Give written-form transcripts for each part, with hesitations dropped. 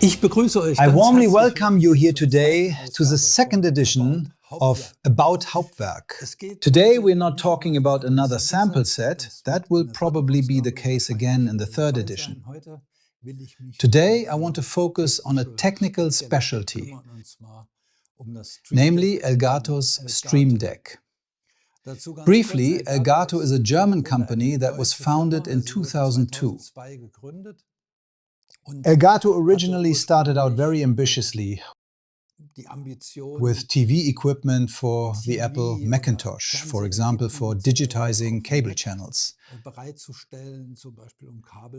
I warmly welcome you here today to the second edition of About Hauptwerk. Today we're not talking about another sample set, that will probably be the case again in the third edition. Today I want to focus on a technical specialty, namely Elgato's Stream Deck. Briefly, Elgato is a German company that was founded in 2002. Elgato originally started out very ambitiously with TV equipment for the Apple Macintosh, for example, for digitizing cable channels.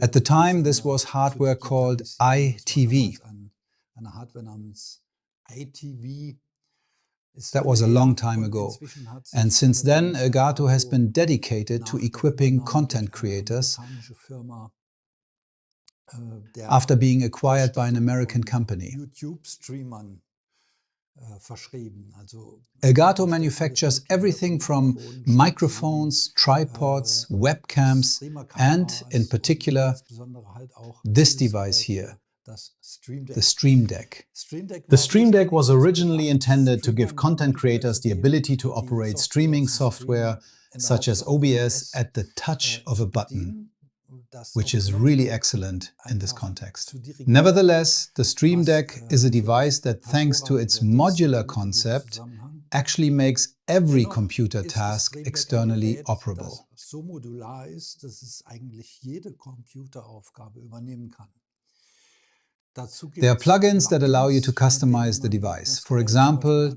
At the time, this was hardware called iTV. That was a long time ago. And since then, Elgato has been dedicated to equipping content creators after being acquired by an American company. Elgato manufactures everything from microphones, tripods, webcams, and, in particular, this device here, the Stream Deck. The Stream Deck was originally intended to give content creators the ability to operate streaming software such as OBS at the touch of a button, which is really excellent in this context. Nevertheless, the Stream Deck is a device that, thanks to its modular concept, actually makes every computer task externally operable. There are plugins that allow you to customize the device. For example,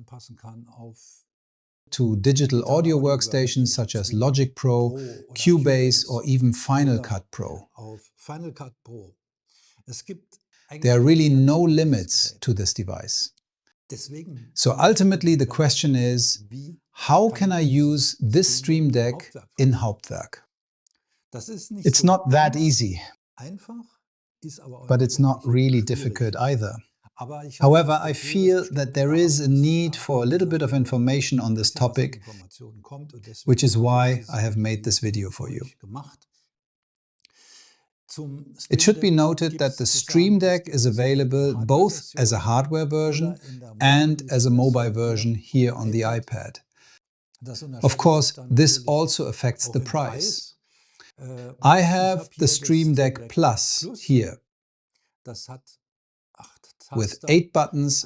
to digital audio workstations such as Logic Pro, Cubase or even Final Cut Pro. There are really no limits to this device. So ultimately the question is, how can I use this Stream Deck in Hauptwerk? It's not that easy, but it's not really difficult either. However, I feel that there is a need for a little bit of information on this topic, which is why I have made this video for you. It should be noted that the Stream Deck is available both as a hardware version and as a mobile version here on the iPad. Of course, this also affects the price. I have the Stream Deck Plus here, with 8 buttons,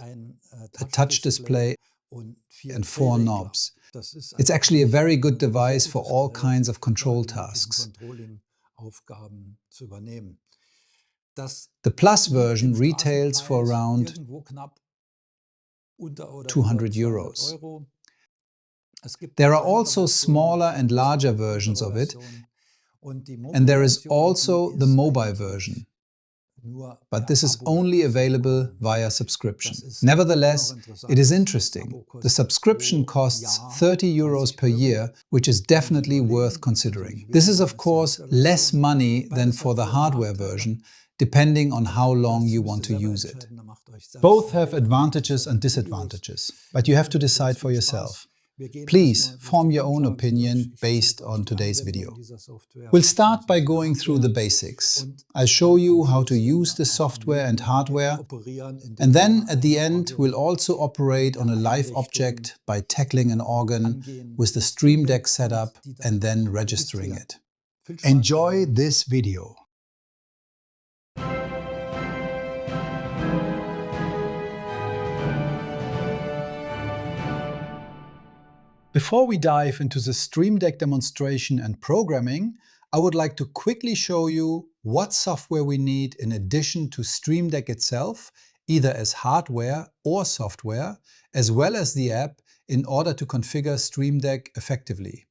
a touch display and 4 knobs. It's actually a very good device for all kinds of control tasks. The Plus version retails for around 200 euros. There are also smaller and larger versions of it, and there is also the mobile version. But this is only available via subscription. Nevertheless, it is interesting. The subscription costs 30 euros per year, which is definitely worth considering. This is of course less money than for the hardware version, depending on how long you want to use it. Both have advantages and disadvantages, but you have to decide for yourself. Please form your own opinion based on today's video. We'll start by going through the basics. I'll show you how to use the software and hardware, and then at the end we'll also operate on a live object by tackling an organ with the Stream Deck setup and then registering it. Enjoy this video. Before we dive into the Stream Deck demonstration and programming, I would like to quickly show you what software we need in addition to Stream Deck itself, either as hardware or software, as well as the app, in order to configure Stream Deck effectively.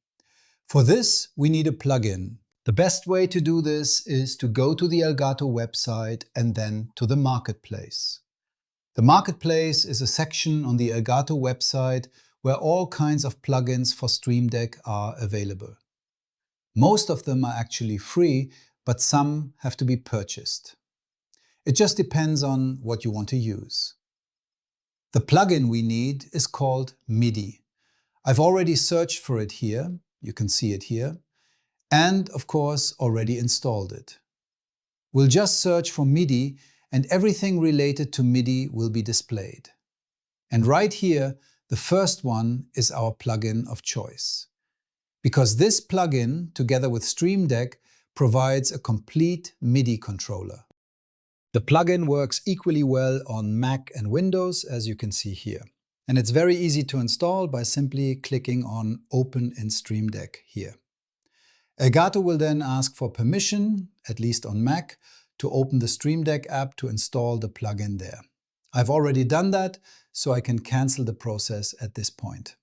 For this, we need a plugin. The best way to do this is to go to the Elgato website and then to the Marketplace. The Marketplace is a section on the Elgato website where all kinds of plugins for Stream Deck are available. Most of them are actually free, but some have to be purchased. It just depends on what you want to use. The plugin we need is called MIDI. I've already searched for it here, you can see it here, and of course already installed it. We'll just search for MIDI and everything related to MIDI will be displayed. And right here, the first one is our plugin of choice. Because this plugin, together with Stream Deck, provides a complete MIDI controller. The plugin works equally well on Mac and Windows, as you can see here. And it's very easy to install by simply clicking on Open in Stream Deck here. Elgato will then ask for permission, at least on Mac, to open the Stream Deck app to install the plugin there. I've already done that, so I can cancel the process at this point.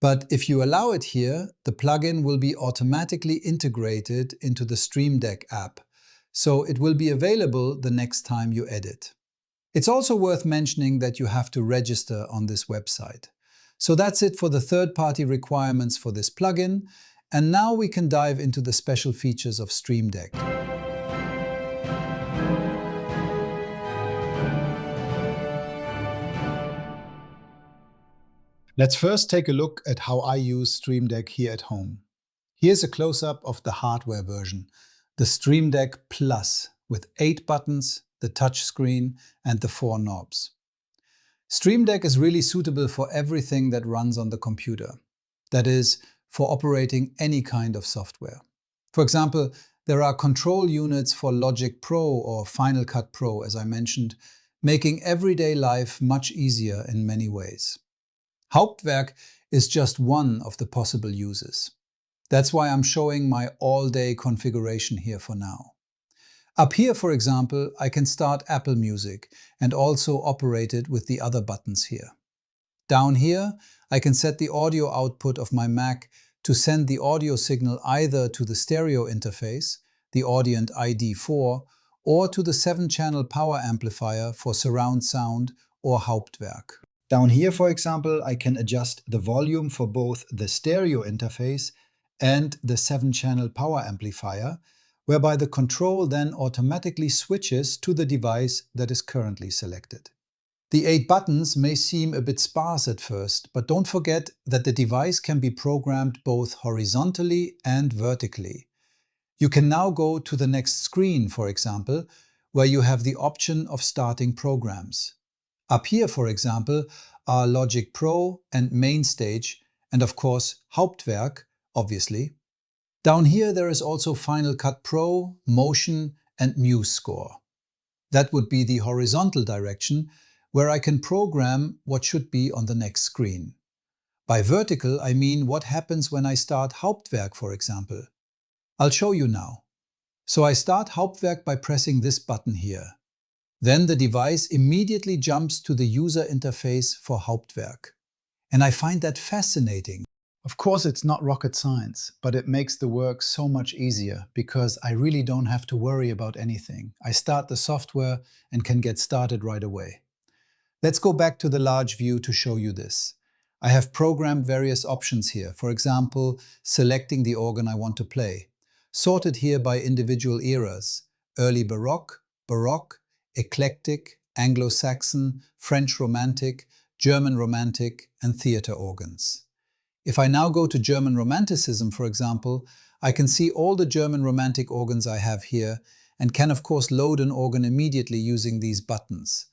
But if you allow it here, the plugin will be automatically integrated into the Stream Deck app, so it will be available the next time you edit. It's also worth mentioning that you have to register on this website. So that's it for the third-party requirements for this plugin, and now we can dive into the special features of Stream Deck. Let's first take a look at how I use Stream Deck here at home. Here's a close-up of the hardware version, the Stream Deck Plus, with 8 buttons, the touch screen, and the 4 knobs. Stream Deck is really suitable for everything that runs on the computer. That is, for operating any kind of software. For example, there are control units for Logic Pro or Final Cut Pro, as I mentioned, making everyday life much easier in many ways. Hauptwerk is just one of the possible uses. That's why I'm showing my all-day configuration here for now. Up here, for example, I can start Apple Music and also operate it with the other buttons here. Down here, I can set the audio output of my Mac to send the audio signal either to the stereo interface, the Audient ID4, or to the 7-channel power amplifier for surround sound or Hauptwerk. Down here, for example, I can adjust the volume for both the stereo interface and the 7-channel power amplifier, whereby the control then automatically switches to the device that is currently selected. The 8 buttons may seem a bit sparse at first, but don't forget that the device can be programmed both horizontally and vertically. You can now go to the next screen, for example, where you have the option of starting programs. Up here, for example, are Logic Pro and Mainstage, and of course Hauptwerk, obviously. Down here there is also Final Cut Pro, Motion and MuseScore. That would be the horizontal direction, where I can program what should be on the next screen. By vertical, I mean what happens when I start Hauptwerk, for example. I'll show you now. So I start Hauptwerk by pressing this button here. Then the device immediately jumps to the user interface for Hauptwerk. And I find that fascinating. Of course, it's not rocket science, but it makes the work so much easier because I really don't have to worry about anything. I start the software and can get started right away. Let's go back to the large view to show you this. I have programmed various options here, for example, selecting the organ I want to play, sorted here by individual eras, early Baroque, Baroque, Eclectic, Anglo-Saxon, French Romantic, German Romantic, and theatre organs. If I now go to German Romanticism, for example, I can see all the German Romantic organs I have here and can of course load an organ immediately using these buttons.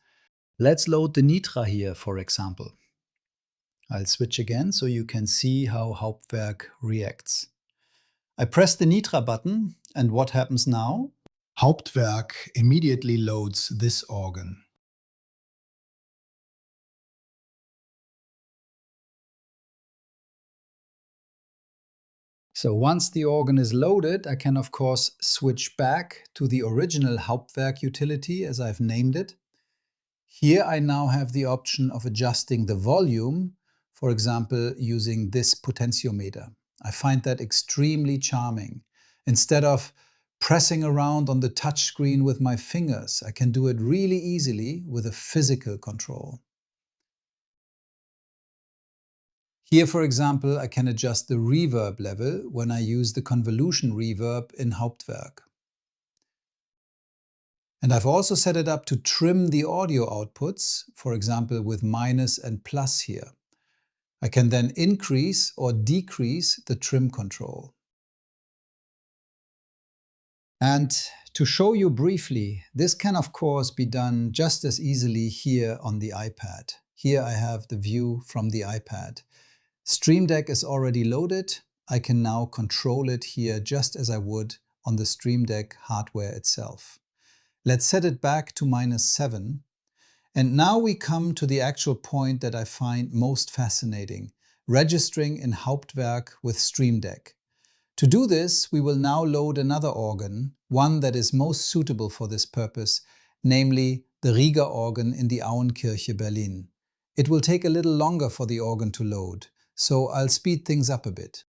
Let's load the Nitra here, for example. I'll switch again so you can see how Hauptwerk reacts. I press the Nitra button, and what happens now? Hauptwerk immediately loads this organ. So once the organ is loaded, I can of course switch back to the original Hauptwerk utility as I've named it. Here I now have the option of adjusting the volume, for example, using this potentiometer. I find that extremely charming. Instead of pressing around on the touchscreen with my fingers, I can do it really easily with a physical control. Here, for example, I can adjust the reverb level when I use the convolution reverb in Hauptwerk. And I've also set it up to trim the audio outputs, for example with minus and plus here. I can then increase or decrease the trim control. And to show you briefly, this can of course be done just as easily here on the iPad. Here I have the view from the iPad. Stream Deck is already loaded. I can now control it here just as I would on the Stream Deck hardware itself. Let's set it back to -7. And now we come to the actual point that I find most fascinating, registering in Hauptwerk with Stream Deck. To do this, we will now load another organ, one that is most suitable for this purpose, namely the Rieger organ in the Auenkirche, Berlin. It will take a little longer for the organ to load, so I'll speed things up a bit.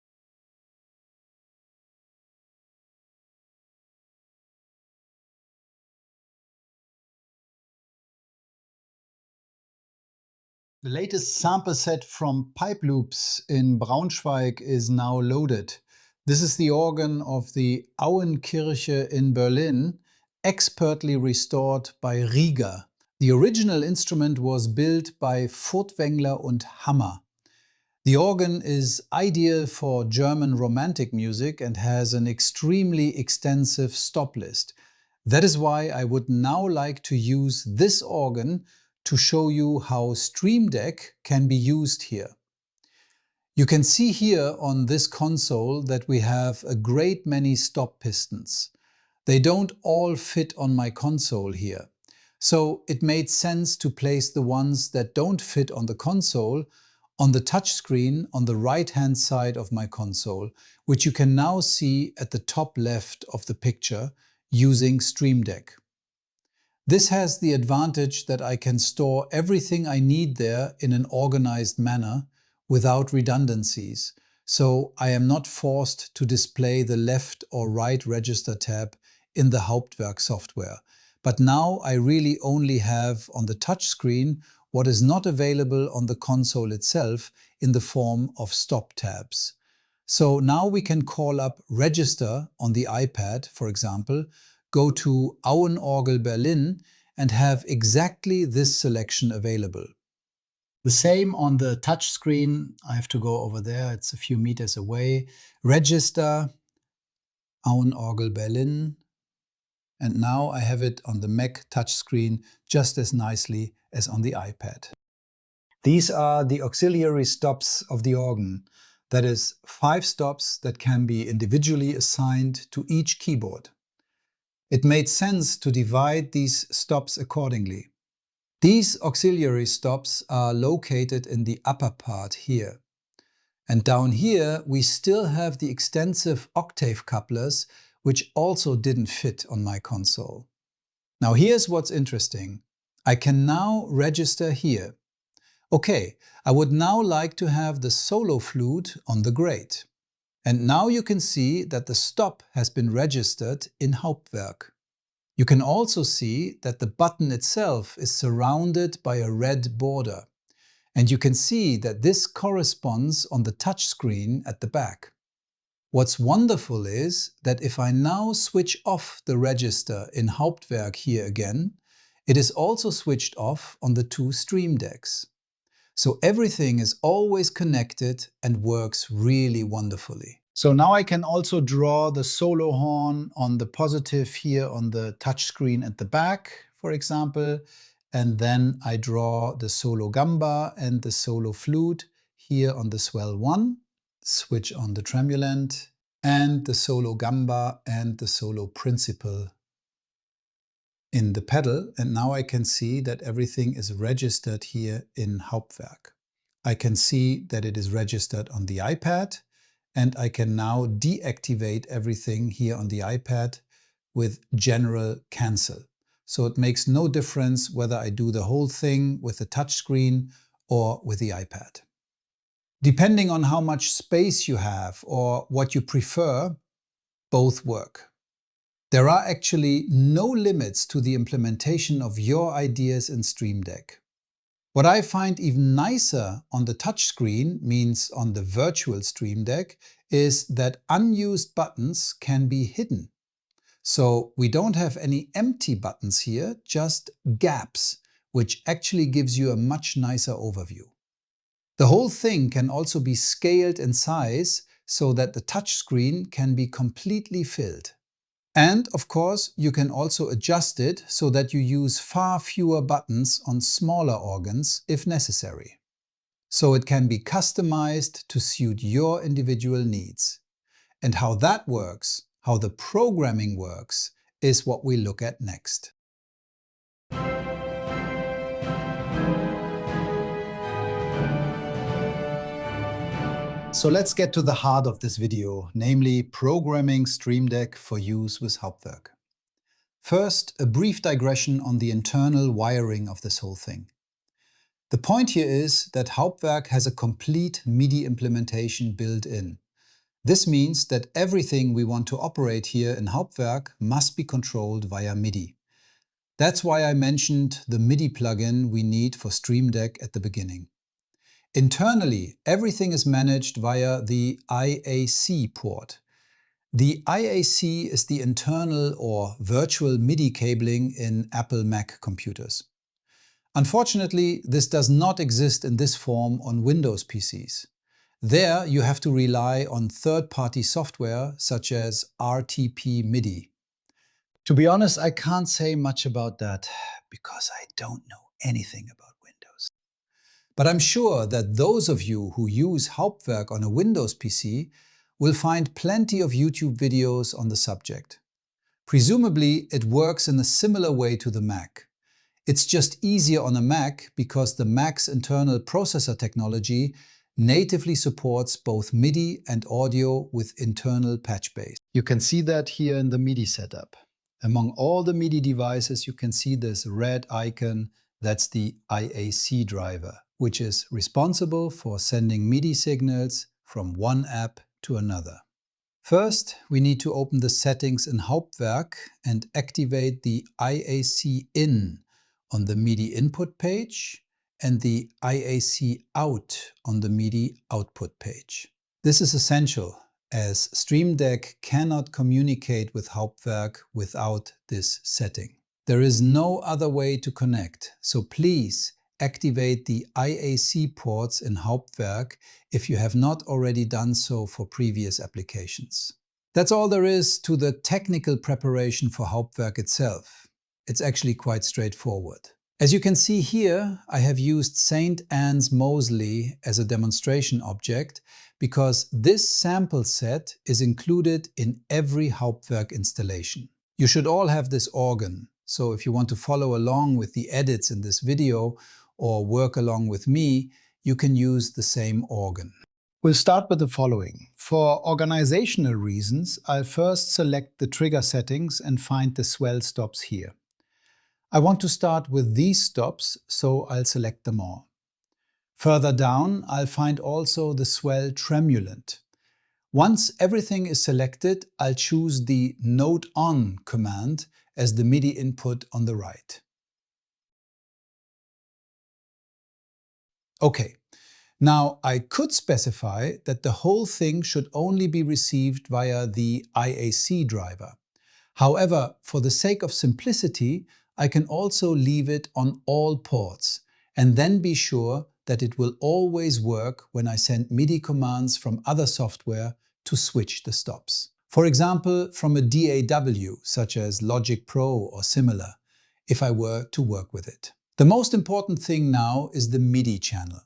The latest sample set from Pipe Loops in Braunschweig is now loaded. This is the organ of the Auenkirche in Berlin, expertly restored by Rieger. The original instrument was built by Furtwängler und Hammer. The organ is ideal for German Romantic music and has an extremely extensive stop list. That is why I would now like to use this organ to show you how Stream Deck can be used here. You can see here on this console that we have a great many stop pistons. They don't all fit on my console here. So it made sense to place the ones that don't fit on the console on the touchscreen on the right-hand side of my console, which you can now see at the top left of the picture using Stream Deck. This has the advantage that I can store everything I need there in an organized manner without redundancies, so I am not forced to display the left or right register tab in the Hauptwerk software. But now I really only have on the touchscreen what is not available on the console itself in the form of stop tabs. So now we can call up Register on the iPad, for example, go to Auenorgel Berlin and have exactly this selection available. The same on the touch screen. I have to go over there, it's a few meters away. Register, Auenorgel Berlin. And now I have it on the Mac touchscreen just as nicely as on the iPad. These are the auxiliary stops of the organ. That is 5 stops that can be individually assigned to each keyboard. It made sense to divide these stops accordingly. These auxiliary stops are located in the upper part here. And down here we still have the extensive octave couplers, which also didn't fit on my console. Now here's what's interesting. I can now register here. Okay, I would now like to have the solo flute on the grate. And now you can see that the stop has been registered in Hauptwerk. You can also see that the button itself is surrounded by a red border. And you can see that this corresponds on the touchscreen at the back. What's wonderful is that if I now switch off the register in Hauptwerk here again, it is also switched off on the 2 Stream Decks. So everything is always connected and works really wonderfully. So now I can also draw the solo horn on the positive here on the touchscreen at the back, for example. And then I draw the solo gamba and the solo flute here on the swell 1. Switch on the tremulant and the solo gamba and the solo principal in the pedal, and now I can see that everything is registered here in Hauptwerk. I can see that it is registered on the iPad, and I can now deactivate everything here on the iPad with General Cancel. So it makes no difference whether I do the whole thing with the touchscreen or with the iPad. Depending on how much space you have or what you prefer, both work. There are actually no limits to the implementation of your ideas in Stream Deck. What I find even nicer on the touchscreen, means on the virtual Stream Deck, is that unused buttons can be hidden. So we don't have any empty buttons here, just gaps, which actually gives you a much nicer overview. The whole thing can also be scaled in size so that the touchscreen can be completely filled. And of course, you can also adjust it so that you use far fewer buttons on smaller organs if necessary. So it can be customized to suit your individual needs. And how that works, how the programming works, is what we look at next. So let's get to the heart of this video, namely programming Stream Deck for use with Hauptwerk. First, a brief digression on the internal wiring of this whole thing. The point here is that Hauptwerk has a complete MIDI implementation built in. This means that everything we want to operate here in Hauptwerk must be controlled via MIDI. That's why I mentioned the MIDI plugin we need for Stream Deck at the beginning. Internally, everything is managed via the IAC port. The IAC is the internal or virtual MIDI cabling in Apple Mac computers. Unfortunately, this does not exist in this form on Windows PCs. There you have to rely on third-party software such as RTP MIDI. To be honest, I can't say much about that because I don't know anything about Windows. But I'm sure that those of you who use Hauptwerk on a Windows PC will find plenty of YouTube videos on the subject. Presumably, it works in a similar way to the Mac. It's just easier on a Mac because the Mac's internal processor technology natively supports both MIDI and audio with internal patch base. You can see that here in the MIDI setup. Among all the MIDI devices, you can see this red icon. That's the IAC driver, which is responsible for sending MIDI signals from one app to another. First, we need to open the settings in Hauptwerk and activate the IAC in on the MIDI input page and the IAC out on the MIDI output page. This is essential, as Stream Deck cannot communicate with Hauptwerk without this setting. There is no other way to connect, so please activate the IAC ports in Hauptwerk if you have not already done so for previous applications. That's all there is to the technical preparation for Hauptwerk itself. It's actually quite straightforward. As you can see here, I have used St. Anne's Moseley as a demonstration object because this sample set is included in every Hauptwerk installation. You should all have this organ, so if you want to follow along with the edits in this video or work along with me, you can use the same organ. We'll start with the following. For organizational reasons, I'll first select the trigger settings and find the swell stops here. I want to start with these stops, so I'll select them all. Further down, I'll find also the swell tremulant. Once everything is selected, I'll choose the Note On command as the MIDI input on the right. Okay, now I could specify that the whole thing should only be received via the IAC driver. However, for the sake of simplicity, I can also leave it on all ports and then be sure that it will always work when I send MIDI commands from other software to switch the stops. For example, from a DAW such as Logic Pro or similar, if I were to work with it. The most important thing now is the MIDI channel.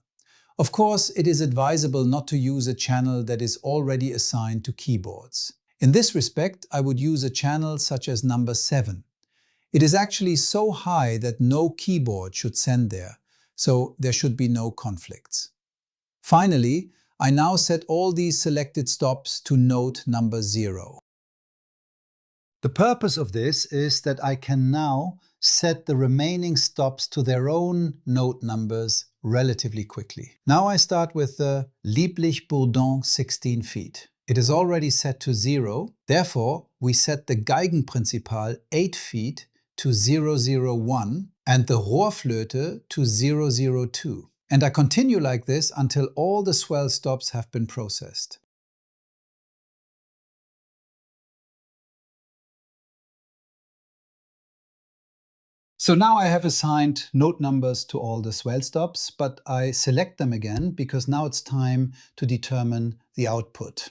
Of course, it is advisable not to use a channel that is already assigned to keyboards. In this respect, I would use a channel such as number 7. It is actually so high that no keyboard should send there, so there should be no conflicts. Finally, I now set all these selected stops to note number 0. The purpose of this is that I can now set the remaining stops to their own note numbers relatively quickly. Now I start with the Lieblich-Bourdon 16 feet. It is already set to 0, therefore we set the Geigenprinzipal 8 feet to 001 and the Rohrflöte to 002. And I continue like this until all the swell stops have been processed. So now I have assigned note numbers to all the swell stops, but I select them again because now it's time to determine the output.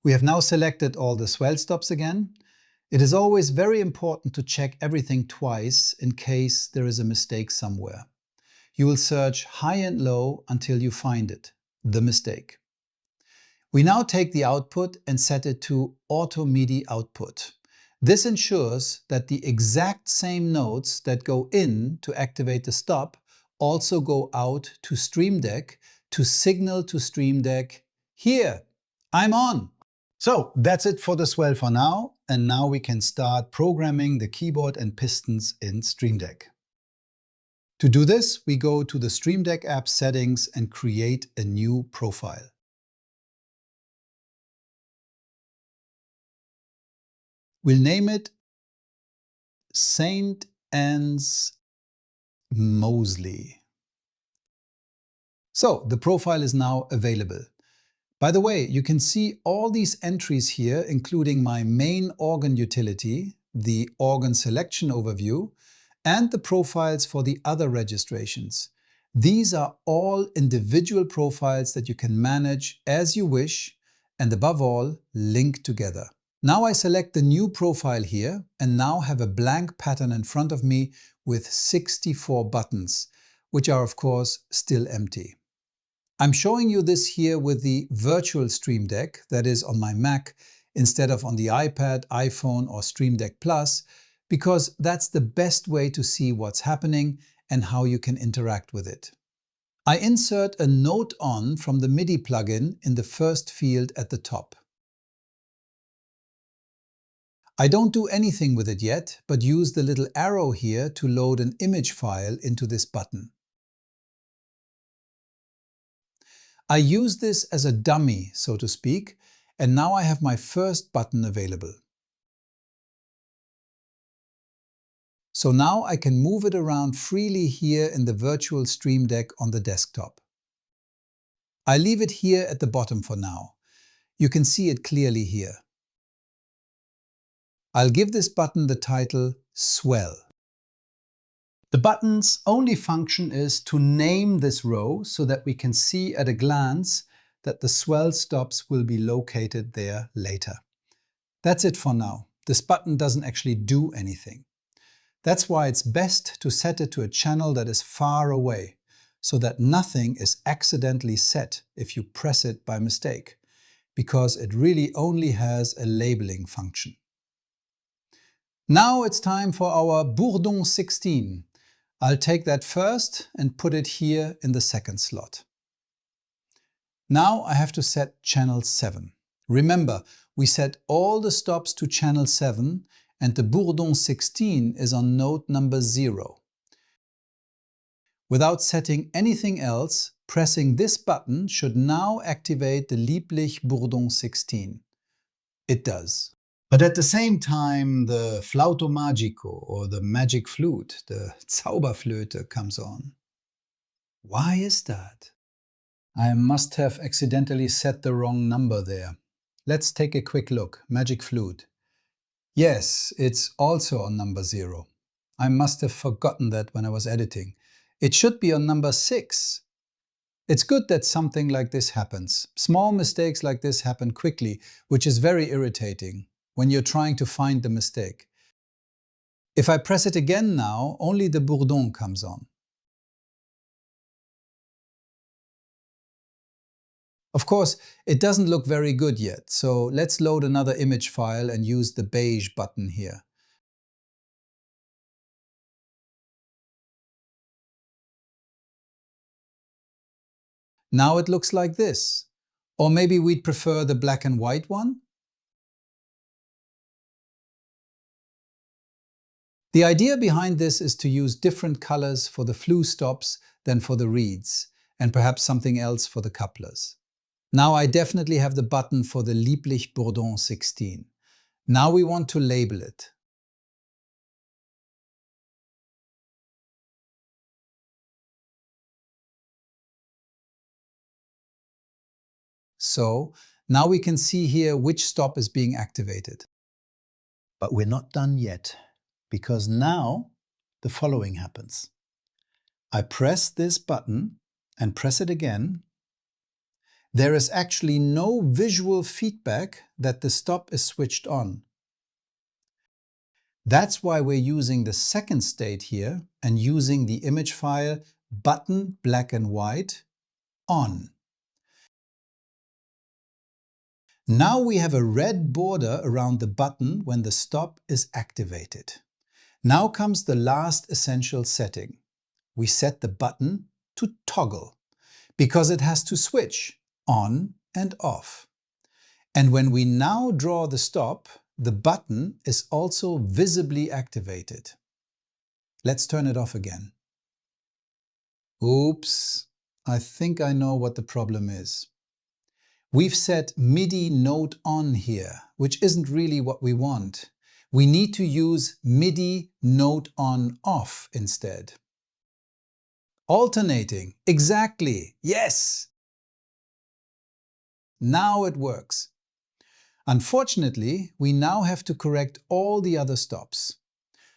We have now selected all the swell stops again. It is always very important to check everything twice in case there is a mistake somewhere. You will search high and low until you find it, the mistake. We now take the output and set it to Auto MIDI output. This ensures that the exact same notes that go in to activate the stop also go out to Stream Deck to signal to Stream Deck, "Here, I'm on!" So that's it for the swell for now, and now we can start programming the keyboard and pistons in Stream Deck. To do this, we go to the Stream Deck app settings and create a new profile. We'll name it St. Anne's Moseley. So the profile is now available. By the way, you can see all these entries here, including my main organ utility, the organ selection overview, and the profiles for the other registrations. These are all individual profiles that you can manage as you wish, and above all, link together. Now I select the new profile here and now have a blank pattern in front of me with 64 buttons, which are of course still empty. I'm showing you this here with the virtual Stream Deck, that is on my Mac, instead of on the iPad, iPhone or Stream Deck Plus, because that's the best way to see what's happening and how you can interact with it. I insert a Note On from the MIDI plugin in the first field at the top. I don't do anything with it yet, but use the little arrow here to load an image file into this button. I use this as a dummy, so to speak, and now I have my first button available. So now I can move it around freely here in the virtual Stream Deck on the desktop. I leave it here at the bottom for now. You can see it clearly here. I'll give this button the title Swell. The button's only function is to name this row so that we can see at a glance that the swell stops will be located there later. That's it for now. This button doesn't actually do anything. That's why it's best to set it to a channel that is far away, so that nothing is accidentally set if you press it by mistake, because it really only has a labeling function. Now it's time for our Bourdon 16. I'll take that first and put it here in the second slot. Now I have to set channel 7. Remember, we set all the stops to channel 7 and the Bourdon 16 is on note number 0. Without setting anything else, pressing this button should now activate the Lieblich Bourdon 16. It does. But at the same time, the Flauto Magico, or the magic flute, the Zauberflöte, comes on. Why is that? I must have accidentally set the wrong number there. Let's take a quick look. Magic flute. Yes, it's also on number 0. I must have forgotten that when I was editing. It should be on number 6. It's good that something like this happens. Small mistakes like this happen quickly, which is very irritating when you're trying to find the mistake. If I press it again now, only the Bourdon comes on. Of course, it doesn't look very good yet, so let's load another image file and use the beige button here. Now it looks like this. Or maybe we'd prefer the black and white one? The idea behind this is to use different colors for the flue stops than for the reeds, and perhaps something else for the couplers. Now I definitely have the button for the Lieblich Bourdon 16. Now we want to label it. So now we can see here which stop is being activated. But we're not done yet, because now the following happens. I press this button and press it again. there is actually no visual feedback that the stop is switched on. That's why we're using the second state here and using the image file button black and white on. Now we have a red border around the button when the stop is activated. Now comes the last essential setting. We set the button to toggle because it has to switch on and off. And when we now draw the stop, the button is also visibly activated. Let's turn it off again. Oops, I think I know what the problem is. We've set MIDI note on here, which isn't really what we want. We need to use MIDI note on off instead. Alternating, exactly, yes! Now it works. Unfortunately, we now have to correct all the other stops.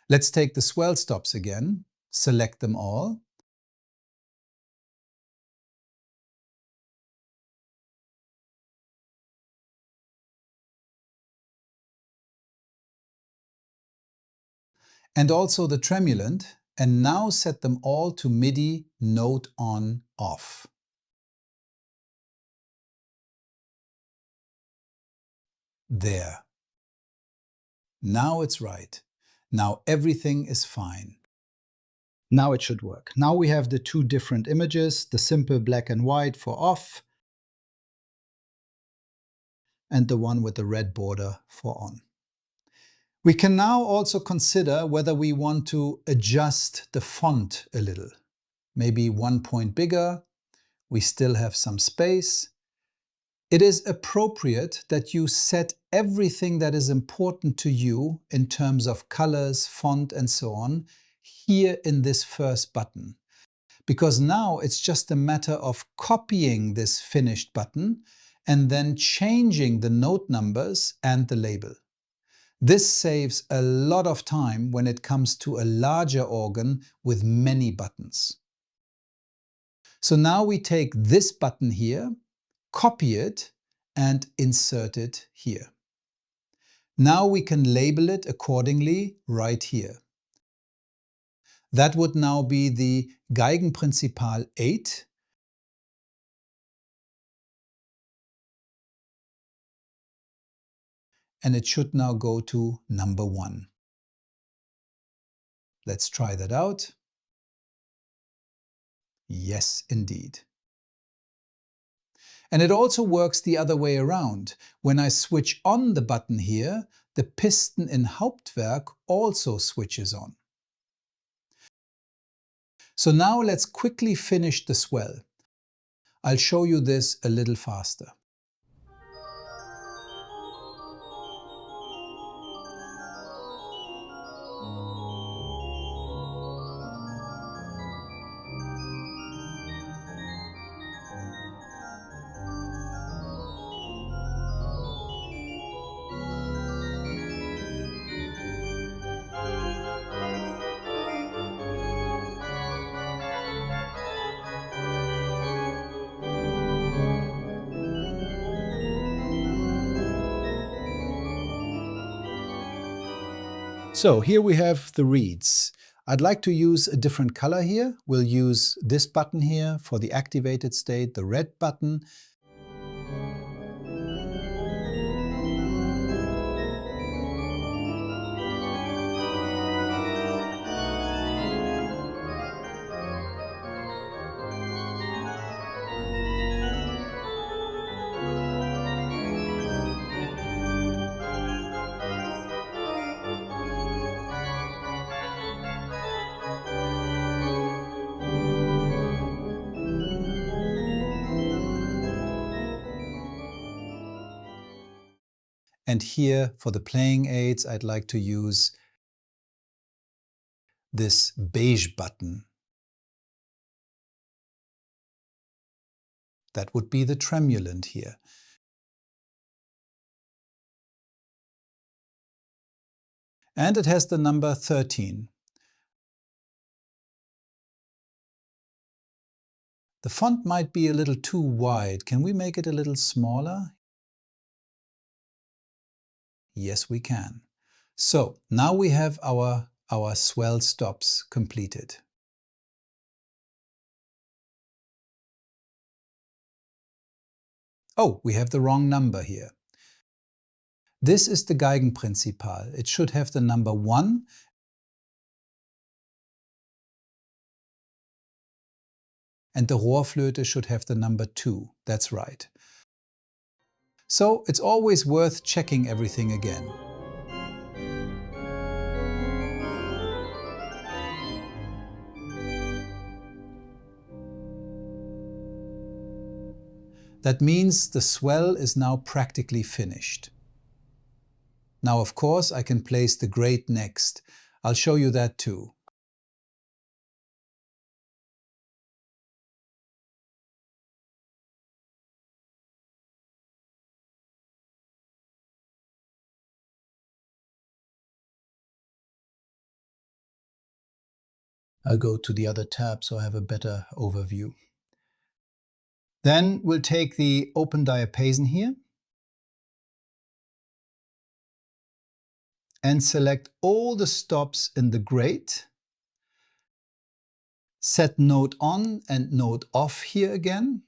Let's take the swell stops again, select them all. And also the tremulant, and now set them all to MIDI note on off. There. Now it's right. Now everything is fine. Now it should work. Now we have the two different images, the simple black and white for off, and the one with the red border for on. We can now also consider whether we want to adjust the font a little. Maybe 1 point bigger. We still have some space. It is appropriate that you set everything that is important to you in terms of colors, font, and so on here in this first button. Because now it's just a matter of copying this finished button and then changing the note numbers and the label. This saves a lot of time when it comes to a larger organ with many buttons. So now we take this button here, copy it and insert it here. Now we can label it accordingly right here. That would now be the Geigenprinzipal 8. And it should now go to number 1. Let's try that out. Yes, indeed. And it also works the other way around. When I switch on the button here, the piston in Hauptwerk also switches on. So now let's quickly finish the swell. I'll show you this a little faster. So here we have the reeds. I'd like to use a different color here. We'll use this button here for the activated state, the red button. And here for the playing aids, I'd like to use this beige button. That would be the tremulant here. And it has the number 13. The The font might be a little too wide. Can we make it a little smaller? Yes, we can. So now we have our swell stops completed. Oh, we have the wrong number here. This is the Geigenprinzipal. It should have the number 1. And the Rohrflöte should have the number 2. That's right. So it's always worth checking everything again. That means the swell is now practically finished. Now, of course, I can place the grate next. I'll show you that too. I'll go to the other tab so I have a better overview. Then we'll take the open diapason here and select all the stops in the grate. Set note on and note off here again.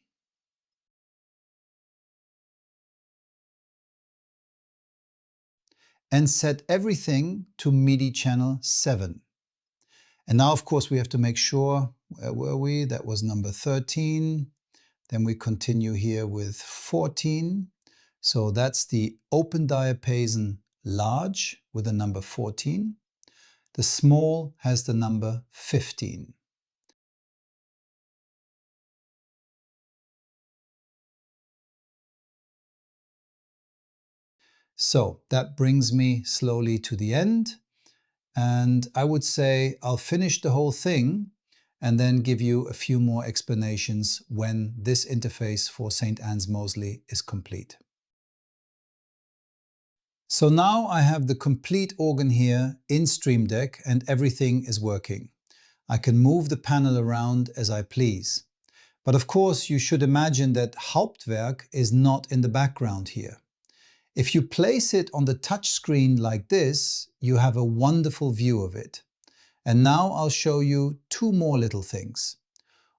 And set everything to MIDI channel 7. And now, of course, we have to make sure, where were we? That was number 13. Then we continue here with 14. So that's the open diapason large with the number 14. The small has the number 15. So that brings me slowly to the end. And I would say I'll finish the whole thing and then give you a few more explanations when this interface for St. Anne's Moseley is complete. So now I have the complete organ here in Stream Deck and everything is working. I can move the panel around as I please. But of course you should imagine that Hauptwerk is not in the background here. If you place it on the touch screen like this, you have a wonderful view of it. And now I'll show you 2 more little things.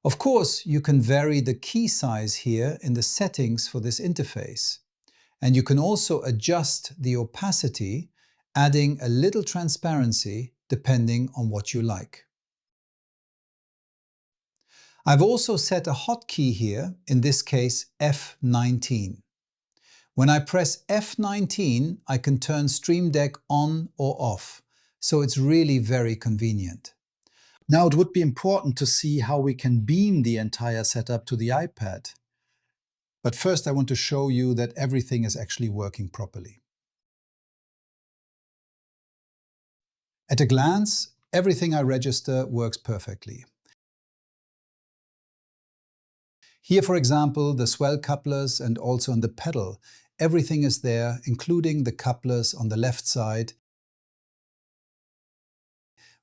Of course, you can vary the key size here in the settings for this interface. And you can also adjust the opacity, adding a little transparency depending on what you like. I've also set a hotkey here, in this case F19. When I press F19, I can turn Stream Deck on or off, so it's really very convenient. Now it would be important to see how we can beam the entire setup to the iPad. But first I want to show you that everything is actually working properly. At a glance, everything I register works perfectly. Here, for example, the swell couplers and also on the pedal, everything is there, including the couplers on the left side,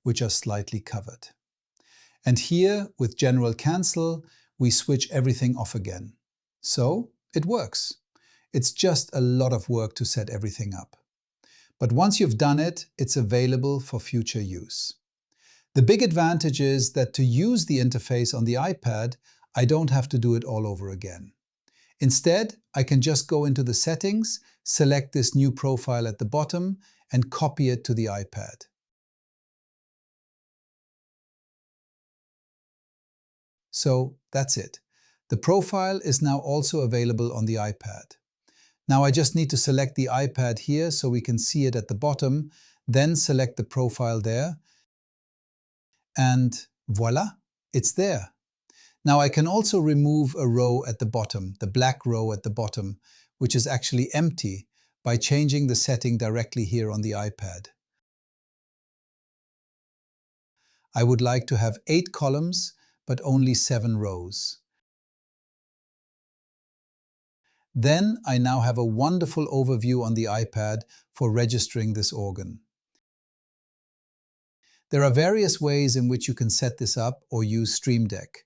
which are slightly covered. And here, with General Cancel, we switch everything off again. So it works. It's just a lot of work to set everything up. But once you've done it, it's available for future use. The big advantage is that to use the interface on the iPad, I don't have to do it all over again. Instead, I can just go into the settings, select this new profile at the bottom, and copy it to the iPad. So that's it. The profile is now also available on the iPad. Now I just need to select the iPad here so we can see it at the bottom, then select the profile there, and voila, it's there. Now I can also remove a row at the bottom, the black row at the bottom, which is actually empty, by changing the setting directly here on the iPad. I would like to have 8 columns, but only 7 rows. Then I now have a wonderful overview on the iPad for registering this organ. There are various ways in which you can set this up or use Stream Deck.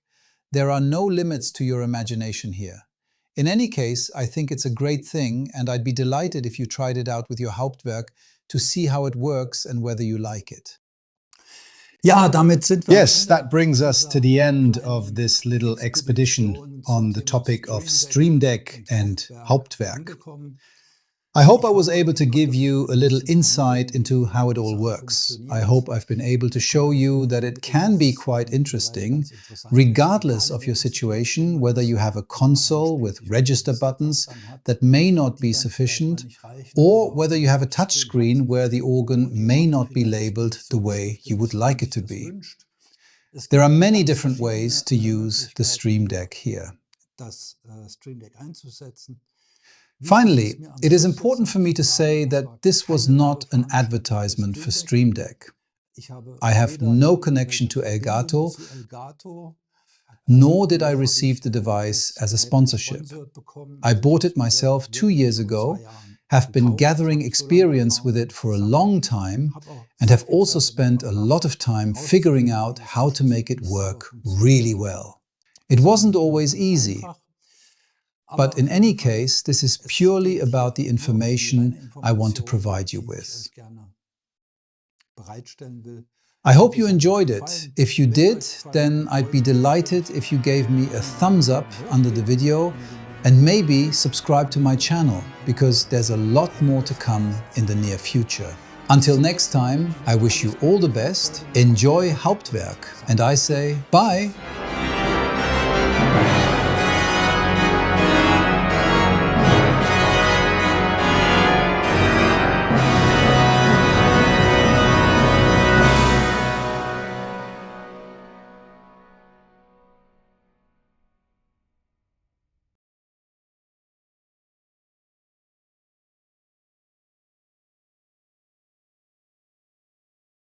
There are no limits to your imagination here. In any case, I think it's a great thing, and I'd be delighted if you tried it out with your Hauptwerk to see how it works and whether you like it. Yes, that brings us to the end of this little expedition on the topic of Stream Deck and Hauptwerk. I hope I was able to give you a little insight into how it all works. I hope I've been able to show you that it can be quite interesting, regardless of your situation, whether you have a console with register buttons that may not be sufficient, or whether you have a touchscreen where the organ may not be labeled the way you would like it to be. There are many different ways to use the Stream Deck here. Finally, it is important for me to say that this was not an advertisement for Stream Deck. I have no connection to Elgato, nor did I receive the device as a sponsorship. I bought it myself 2 years ago, have been gathering experience with it for a long time, and have also spent a lot of time figuring out how to make it work really well. It wasn't always easy. But in any case, this is purely about the information I want to provide you with. I hope you enjoyed it. If you did, then I'd be delighted if you gave me a thumbs up under the video and maybe subscribe to my channel, because there's a lot more to come in the near future. Until next time, I wish you all the best, enjoy Hauptwerk, and I say bye!